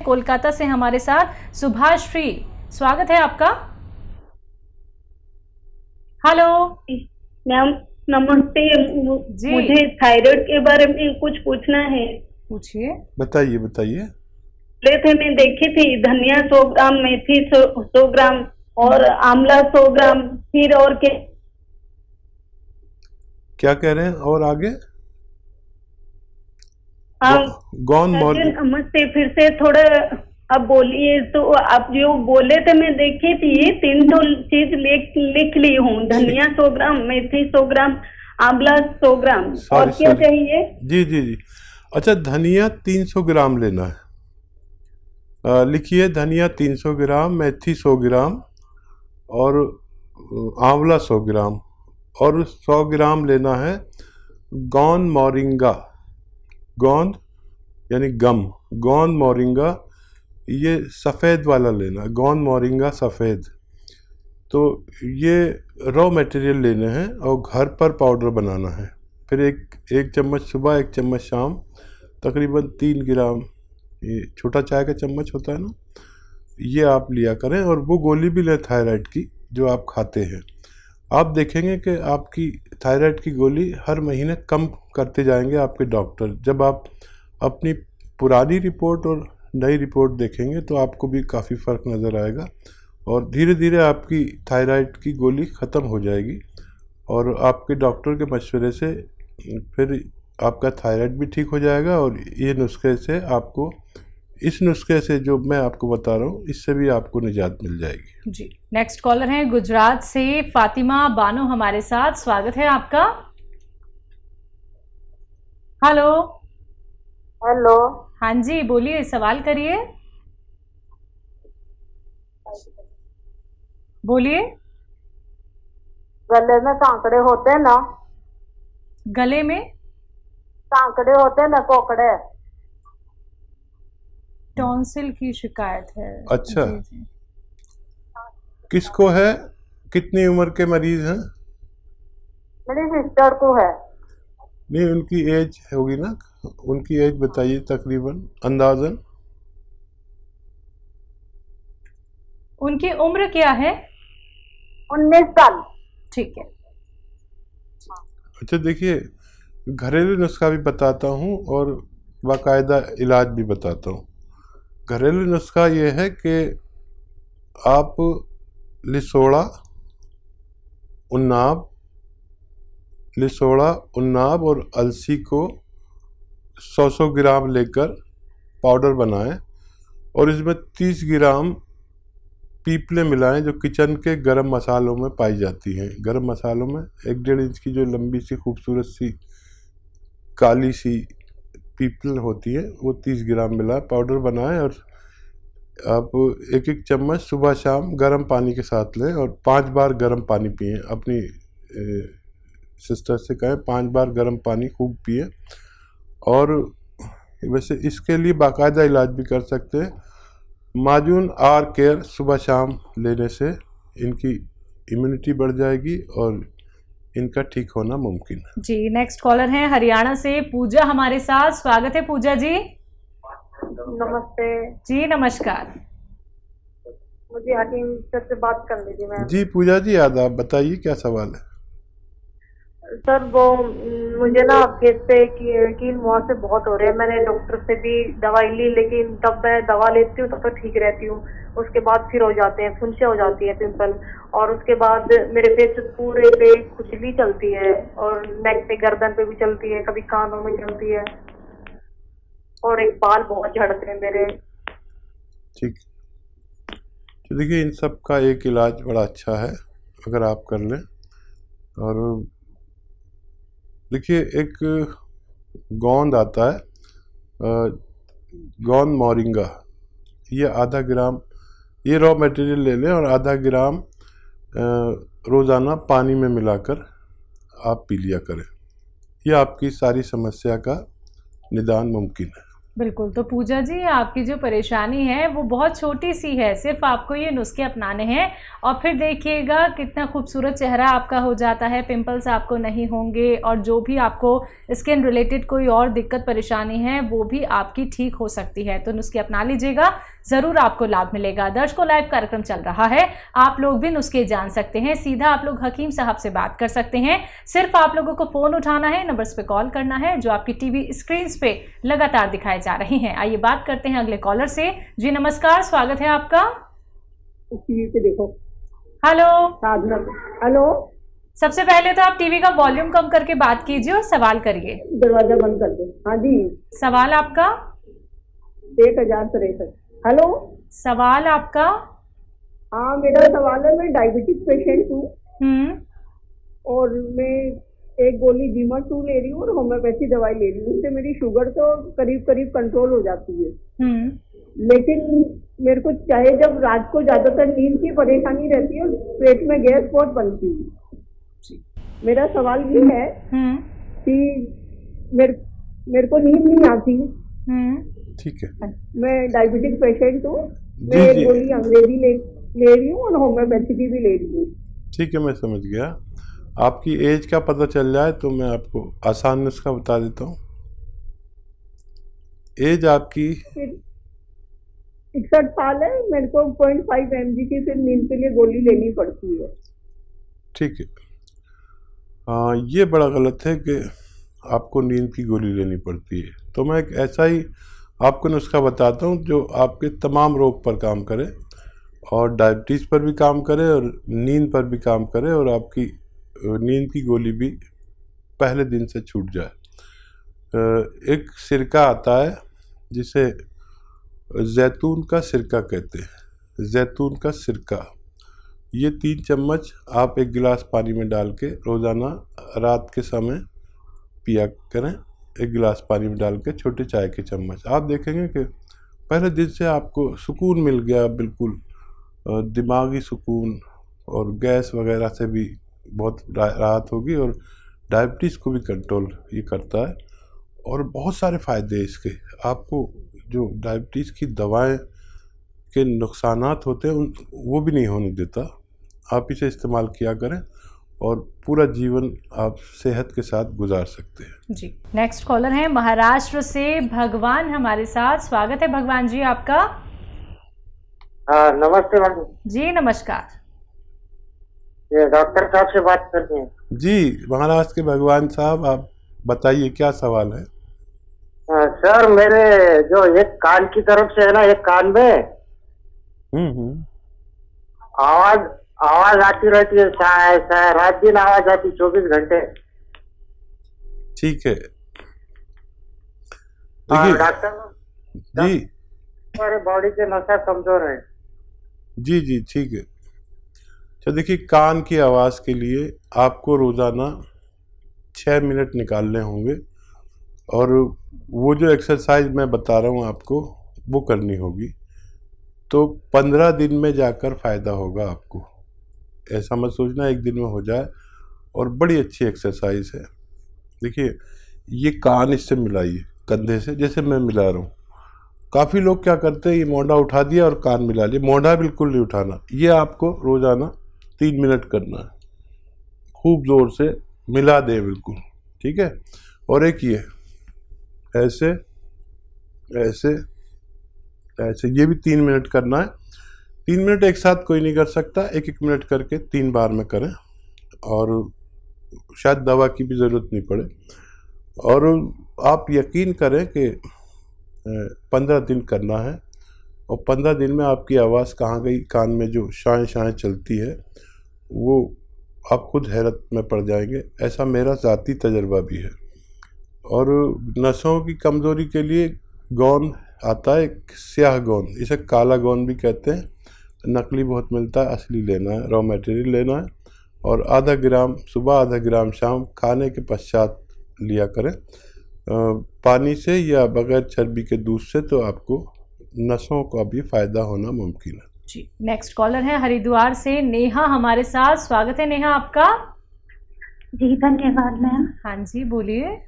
कोलकाता से हमारे साथ सुभाष श्री, स्वागत है आपका। हेलो मैम नमस्ते। मुझे थायराइड के बारे में कुछ पूछना है। पूछिए। बताइए बताइए। ले थे मैं देखी थी धनिया 100 ग्राम, मेथी 100 ग्राम और आंवला 100 ग्राम, फिर और क्या कह रहे हैं और आगे? गौन नमस्ते, फिर से थोड़ा अब बोलिए। तो आप जो बोले थे मैं देखी थी, 3 चीज लिख ली हूँ। धनिया 100 ग्राम, मेथी 100 ग्राम, आंवला 100 ग्राम, और क्या चाहिए? जी जी जी। अच्छा, धनिया 300 ग्राम लेना है। लिखिए, धनिया 300 ग्राम, मेथी 100 ग्राम और आंवला 100 ग्राम, और 100 ग्राम लेना है गोंद मोरिंगा। गोंद यानी गम, गोंद मोरिंगा, ये सफ़ेद वाला लेना, गोंद मोरिंगा सफ़ेद। तो ये रॉ मटेरियल लेने हैं और घर पर पाउडर बनाना है। फिर एक चम्मच सुबह, 1 चम्मच शाम, तकरीबन 3 ग्राम, ये छोटा चाय का चम्मच होता है ना, ये आप लिया करें। और वो गोली भी लें थायराइड की जो आप खाते हैं। आप देखेंगे कि आपकी थायराइड की गोली हर महीने कम करते जाएंगे आपके डॉक्टर। जब आप अपनी पुरानी रिपोर्ट और नई रिपोर्ट देखेंगे तो आपको भी काफ़ी फ़र्क नज़र आएगा, और धीरे धीरे आपकी थायराइड की गोली ख़त्म हो जाएगी। और आपके डॉक्टर के मशवरे से फिर आपका थायराइड भी ठीक हो जाएगा। और ये नुस्खे से आपको, इस नुस्खे से जो मैं आपको बता रहा हूँ, इससे भी आपको निजात मिल जाएगी। जी। नेक्स्ट कॉलर हैं गुजरात से फातिमा बानो हमारे साथ, स्वागत है आपका। हेलो। हेलो। हाँ जी, बोलिए, सवाल करिए, बोलिए। गले में कांकड़े होते हैं ना? गले में कांकड़े होते हैं ना, कोकड़े। टॉन्सिल की शिकायत है। अच्छा, जी जी। किसको है? कितनी उम्र के मरीज हैं? मेरी सिस्टर को है। नहीं, उनकी एज होगी ना, उनकी एज बताइए तकरीबन, अंदाजन। उनकी उम्र क्या है? 19 साल। ठीक है। अच्छा, देखिए, घरेलू नुस्खा भी बताता हूँ और बाकायदा इलाज भी बताता हूँ। घरेलू नुस्खा ये है कि आप लिसोड़ा, उन्नाब और अलसी को 100 ग्राम लेकर पाउडर बनाएं, और इसमें 30 ग्राम पीपले मिलाएं जो किचन के गरम मसालों में पाई जाती हैं। गरम मसालों में 1-1.5 इंच की जो लंबी सी खूबसूरत सी काली सी पीपल होती है, वो 30 ग्राम मिलाएं, पाउडर बनाएं। और आप 1-1 चम्मच सुबह शाम गर्म पानी के साथ लें, और 5 बार गर्म पानी पिएं। अपनी सिस्टर से कहें 5 बार गर्म पानी खूब पिए। और वैसे इसके लिए बाकायदा इलाज भी कर सकते हैं। माजून आर केयर सुबह शाम लेने से इनकी इम्यूनिटी बढ़ जाएगी और इनका ठीक होना मुमकिन है। जी। नेक्स्ट कॉलर हैं हरियाणा से पूजा हमारे साथ, स्वागत है पूजा जी। नमस्ते जी नमस्कार। मुझे हकीम सर से बात करनी थी मैम। जी पूजा जी, आदाब, बताइए क्या सवाल है? सर वो मुझे ना फेस पे कील मुहासे बहुत हो रहे हैं। मैंने डॉक्टर से भी दवाई ली, लेकिन तब मैं दवा लेती हूँ तब तो ठीक रहती हूँ, उसके बाद फिर हो जाते हैं, फुंसे हो जाती है पिंपल, और उसके बाद मेरे फेस पूरे पे खुजली चलती है, और नेक पे, गर्दन पे भी चलती है, कभी कानों में चलती है, और एक बाल बहुत झड़ते हैं मेरे। ठीक, तो देखिए, इन सब का एक इलाज बड़ा अच्छा है अगर आप कर लें। और देखिए, एक गोंद आता है, गोंद मोरिंगा, ये आधा ग्राम, ये रॉ मटेरियल ले लें और आधा ग्राम रोज़ाना पानी में मिलाकर आप पी लिया करें। ये आपकी सारी समस्या का निदान मुमकिन है। बिल्कुल। तो पूजा जी, आपकी जो परेशानी है वो बहुत छोटी सी है, सिर्फ आपको ये नुस्खे अपनाने हैं और फिर देखिएगा कितना खूबसूरत चेहरा आपका हो जाता है, पिंपल्स आपको नहीं होंगे और जो भी आपको स्किन रिलेटेड कोई और दिक्कत परेशानी है वो भी आपकी ठीक हो सकती है। तो नुस्खे अपना लीजिएगा, ज़रूर आपको लाभ मिलेगा। दर्शकों, लाइव कार्यक्रम चल रहा है, आप लोग भी नुस्खे जान सकते हैं, सीधा आप लोग हकीम साहब से बात कर सकते हैं। सिर्फ आप लोगों को फ़ोन उठाना है, नंबर्स पे कॉल करना है जो आपकी टीवी स्क्रीन पे लगातार दिखाए जा रही हैं। आइए बात करते हैं अगले कॉलर से। जी नमस्कार, स्वागत है आपका। टीवी पे देखो। हेलो। साधना। हेलो। सबसे पहले तो आप टीवी का वॉल्यूम कम करके बात कीजिए और सवाल करिए। दरवाजा बंद कर दो। हाँ जी। सवाल आपका? 1063। हेलो। सवाल आपका? हाँ, मेरा सवाल है, मैं डायबिटिक पेशेंट हूँ और मैं एक गोली डीमर 2 ले रही हूँ और होम्योपैथी दवाई ले रही हूँ। उससे मेरी शुगर तो करीब करीब कंट्रोल हो जाती है। लेकिन मेरे को चाहे जब रात को ज्यादातर नींद की परेशानी रहती है और पेट में गैस बहुत बनती है। मेरा सवाल ये है कि मेरे को नींद नहीं आती। ठीक है। मैं डायबिटिक पेशेंट हूँ, मैं एक गोली अंग्रेजी ले रही हूँ और होम्योपैथी की भी ले रही हूँ। ठीक है, मैं समझ गया। आपकी एज का पता चल जाए तो मैं आपको आसान नुस्खा बता देता हूँ। एज आपकी 61 साल है। मेरे को 0.5 mg की फिर नींद के लिए गोली लेनी पड़ती है। ठीक है। हाँ, ये बड़ा गलत है कि आपको नींद की गोली लेनी पड़ती है। तो मैं एक ऐसा ही आपको नुस्खा बताता हूँ जो आपके तमाम रोग पर काम करे और डायबिटीज़ पर भी काम करे और नींद पर भी काम करे और आपकी नींद की गोली भी पहले दिन से छूट जाए। एक सिरका आता है जिसे जैतून का सिरका कहते हैं। जैतून का सिरका, ये 3 चम्मच आप 1 गिलास पानी में डाल के रोज़ाना रात के समय पिया करें। 1 गिलास पानी में डाल के छोटे चाय के चम्मच। आप देखेंगे कि पहले दिन से आपको सुकून मिल गया, बिल्कुल दिमागी सुकून, और गैस वगैरह से भी बहुत राहत होगी और डायबिटीज़ को भी कंट्रोल ये करता है और बहुत सारे फ़ायदे इसके। आपको जो डायबिटीज़ की दवाएं के नुकसानात होते हैं वो भी नहीं होने देता। आप इसे इस्तेमाल किया करें और पूरा जीवन आप सेहत के साथ गुजार सकते हैं। जी। नेक्स्ट कॉलर है महाराष्ट्र से भगवान हमारे साथ। स्वागत है भगवान जी आपका। हाँ, नमस्ते मैडम जी। नमस्कार। ये डॉक्टर साहब से बात करनी है। जी, महाराष्ट्र के भगवान साहब, आप बताइए क्या सवाल है। सर, मेरे जो एक कान की तरफ से है ना, एक कान में आवाज आती रहती है, रात दिन आवाज आती 24 घंटे। ठीक है। डॉक्टर जी, हमारे बॉडी के नसा कमजोर है। जी जी, ठीक है। तो देखिए, कान की आवाज़ के लिए आपको रोज़ाना 6 मिनट निकालने होंगे और वो जो एक्सरसाइज मैं बता रहा हूँ आपको वो करनी होगी। तो 15 दिन में जाकर फ़ायदा होगा आपको। ऐसा मत सोचना एक दिन में हो जाए, और बड़ी अच्छी एक्सरसाइज है। देखिए, ये कान इससे मिलाइए कंधे से, जैसे मैं मिला रहा हूँ। काफ़ी लोग क्या करते हैं, ये मोढ़ा उठा दिया और कान मिला लिया। मोढ़ा बिल्कुल नहीं उठाना, ये आपको रोज़ाना 3 मिनट करना है। खूब ज़ोर से मिला दे बिल्कुल, ठीक है। और एक ये ऐसे ऐसे ऐसे, ये भी 3 मिनट करना है। 3 मिनट एक साथ कोई नहीं कर सकता, 1-1 मिनट करके 3 बार में करें और शायद दवा की भी ज़रूरत नहीं पड़े। और आप यकीन करें कि 15 दिन करना है और 15 दिन में आपकी आवाज़ कहाँ गई, कान में जो शाएं शाएं चलती है वो आप खुद हैरत में पड़ जाएंगे। ऐसा मेरा ज़ाती तजर्बा भी है। और नसों की कमज़ोरी के लिए गोंद आता है, एक स्याह गोंद, इसे काला गोंद भी कहते हैं। नकली बहुत मिलता है, असली लेना है, रॉ मटेरियल लेना है। और आधा ग्राम सुबह, आधा ग्राम शाम, खाने के पश्चात लिया करें, पानी से या बगैर चर्बी के दूध से। तो आपको नसों का भी फ़ायदा होना मुमकिन है। जी। नेक्स्ट कॉलर है हरिद्वार से नेहा हमारे साथ। स्वागत है नेहा आपका। जी धन्यवाद मैम। हाँ जी, बोलिए।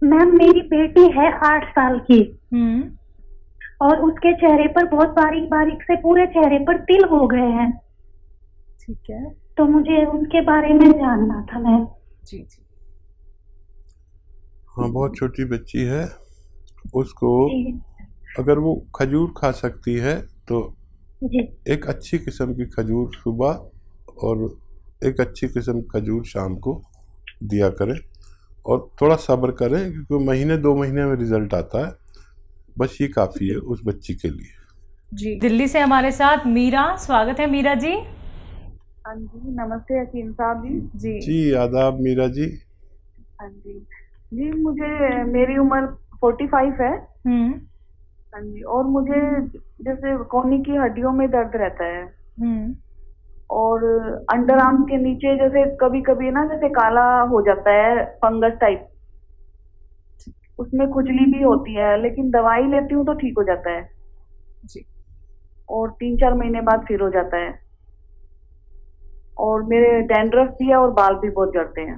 मैम मेरी बेटी है 8 साल की और उसके चेहरे पर बहुत बारीक बारीक से पूरे चेहरे पर तिल हो गए हैं। ठीक है, तो मुझे उनके बारे में जानना था मैम। जी जी। हाँ, बहुत छोटी बच्ची है, उसको जी अगर वो खजूर खा सकती है तो जी एक अच्छी किस्म की खजूर सुबह और एक अच्छी किस्म की खजूर शाम को दिया करें, और थोड़ा सब्र करें क्योंकि महीने 2 महीने में रिजल्ट आता है, बस ये काफ़ी है उस बच्ची के लिए। जी, दिल्ली से हमारे साथ मीरा, स्वागत है मीरा जी। हाँ जी, नमस्ते हकीम साहब जी। जी जी आदाब मीरा जी। हाँ जी जी, मुझे मेरी उम्र 45 है। हाँ जी, और मुझे जैसे कोहनी की हड्डियों में दर्द रहता है और अंडर आर्म के नीचे जैसे कभी कभी ना जैसे काला हो जाता है, फंगस टाइप, उसमें खुजली भी होती है, लेकिन दवाई लेती हूँ तो ठीक हो जाता है जी। और 3-4 महीने बाद फिर हो जाता है। और मेरे डैंड्रफ भी है और बाल भी बहुत झड़ते हैं।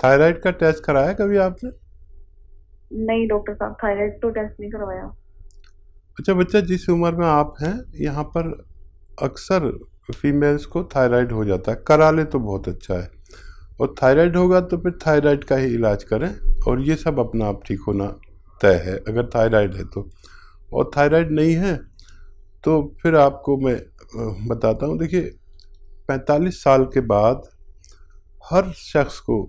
थायराइड का टेस्ट कराया कभी आपने? नहीं डॉक्टर साहब, थायराइड तो टेस्ट नहीं करवाया। अच्छा बच्चा, जिस उम्र में आप हैं यहाँ पर अक्सर फीमेल्स को थायराइड हो जाता है, करा ले तो बहुत अच्छा है, और थायराइड होगा तो फिर थायराइड का ही इलाज करें, और ये सब अपना आप ठीक होना तय है अगर थायराइड है तो। और थायराइड नहीं है तो फिर आपको मैं बताता हूँ। देखिए 45 साल के बाद हर शख्स को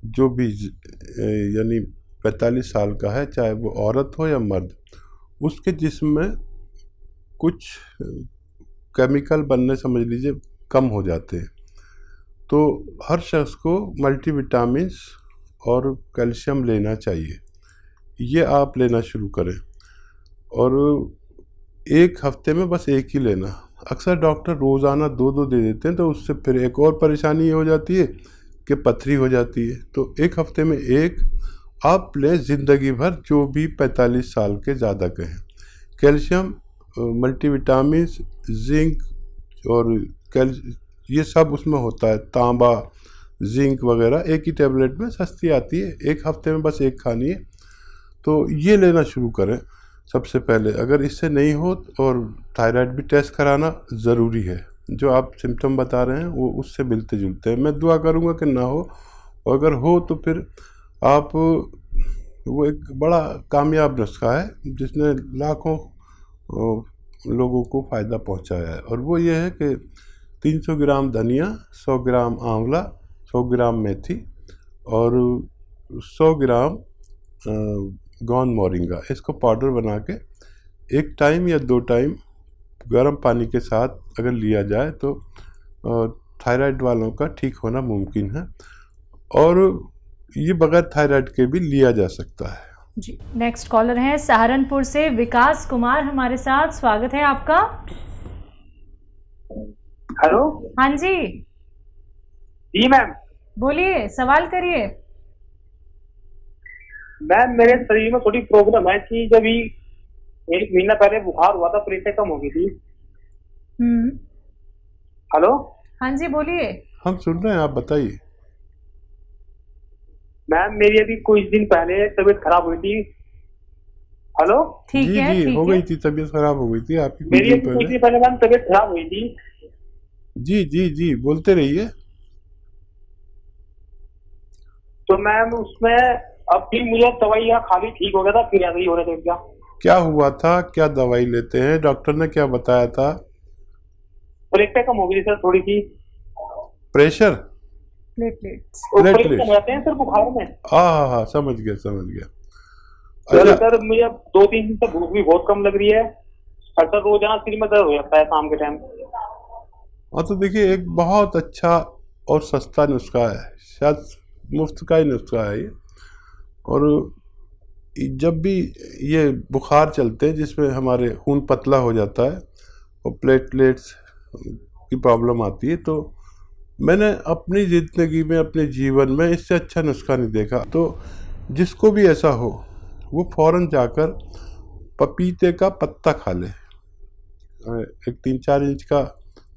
जो भी यानी 45 साल का है, चाहे वो औरत हो या मर्द, उसके जिस्म में कुछ केमिकल बनने समझ लीजिए कम हो जाते हैं। तो हर शख्स को मल्टीविटामिन्स और कैल्शियम लेना चाहिए, ये आप लेना शुरू करें, और एक हफ्ते में बस एक ही लेना। अक्सर डॉक्टर रोज़ाना 2-2 दे देते हैं, तो उससे फिर एक और परेशानी ये हो जाती है कि पथरी हो जाती है। तो एक हफ्ते में एक आप लें ज़िंदगी भर, जो भी 45 साल के ज़्यादा के हैं। कैल्शियम, मल्टीविटामिन्स, जिंक और ये सब उसमें होता है, तांबा, जिंक वगैरह एक ही टैबलेट में सस्ती आती है, एक हफ्ते में बस एक खानी है। तो ये लेना शुरू करें सबसे पहले। अगर इससे नहीं हो, और थायराइड भी टेस्ट कराना ज़रूरी है, जो आप सिम्टम बता रहे हैं वो उससे मिलते जुलते हैं। मैं दुआ करूँगा कि ना हो, और अगर हो तो फिर आप, वो एक बड़ा कामयाब नुस्खा है जिसने लाखों लोगों को फ़ायदा पहुंचाया है, और वो ये है कि 300 ग्राम धनिया, 100 ग्राम आंवला, 100 ग्राम मेथी और 100 ग्राम गोंद मोरिंगा, इसको पाउडर बना के 1 टाइम या 2 टाइम गर्म पानी के साथ अगर लिया जाए तो थायराइड वालों का ठीक होना मुमकिन है, और ये बगैर थायराइड के भी लिया जा सकता है। जी, नेक्स्ट कॉलर हैं सहारनपुर से विकास कुमार हमारे साथ, स्वागत है आपका। हेलो। हाँ जी जी मैम। बोलिए, सवाल करिए। मैम मेरे शरीर में थोड़ी प्रॉब्लम है कि जब 1 महीना पहले बुखार हुआ था, प्रेशर कम हो गई थी। हेलो। हाँ जी बोलिए। हम सुन रहे हैं, आप बताइए। मैम मेरी अभी कुछ दिन पहले तबीयत खराब हुई थी। हेलो। ठीक जी है, जी, ठीक हो है। गई थी, तबीयत खराब हो गई थी आपकी मेरी अभी कुछ दिन पहले मैम तबीयत खराब हुई थी। जी जी जी, बोलते रहिए। तो मैम उसमें अब फिर मुझे दवाइयाँ खाली ठीक हो गया था, फिर ऐसा ही हो रहा था। क्या हुआ था, क्या दवाई लेते हैं, डॉक्टर ने क्या बताया था? प्रेशर कम हो गई सर थोड़ी सी। Pressure, platelets. प्रेशर कम जाते हैं सर बुखार में। हाँ, समझ गया समझ गया। सर अच्छा, सर मुझे 2-3 दिन से भूख भी बहुत कम लग रही है, और सर रोजाना सिर में दर्द हो जाता है शाम के टाइम। हाँ तो देखिए, एक बहुत अच्छा और सस्ता नुस्खा है, शायद मुफ्त का ही नुस्खा है ये। और जब भी ये बुखार चलते हैं जिसमें हमारे खून पतला हो जाता है और प्लेटलेट्स की प्रॉब्लम आती है, तो मैंने अपनी ज़िंदगी में, अपने जीवन में इससे अच्छा नुस्खा नहीं देखा। तो जिसको भी ऐसा हो वो फ़ौरन जाकर पपीते का पत्ता खा ले, एक 3-4 इंच का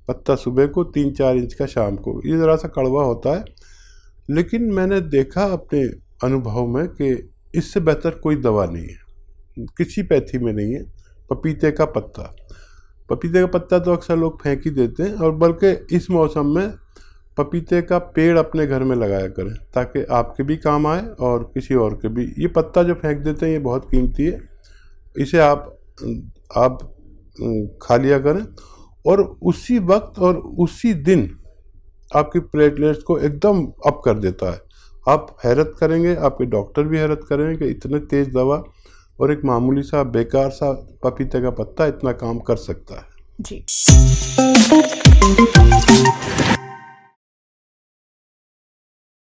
पत्ता सुबह को, 3-4 इंच का शाम को। ये ज़रा सा कड़वा होता है, लेकिन मैंने देखा अपने अनुभव में कि इससे बेहतर कोई दवा नहीं है, किसी पैथी में नहीं है। पपीते का पत्ता, पपीते का पत्ता तो अक्सर लोग फेंक ही देते हैं, और बल्कि इस मौसम में पपीते का पेड़ अपने घर में लगाया करें ताकि आपके भी काम आए और किसी और के भी। ये पत्ता जो फेंक देते हैं ये बहुत कीमती है, इसे आप खा लिया करें, और उसी वक्त और उसी दिन आपकी प्लेटलेट्स को एकदम अप कर देता है। आप हैरत करेंगे, आपके डॉक्टर भी हैरत करेंगे कि इतने तेज़ दवा और एक मामूली सा बेकार सा पपीते का पत्ता इतना काम कर सकता है। जी।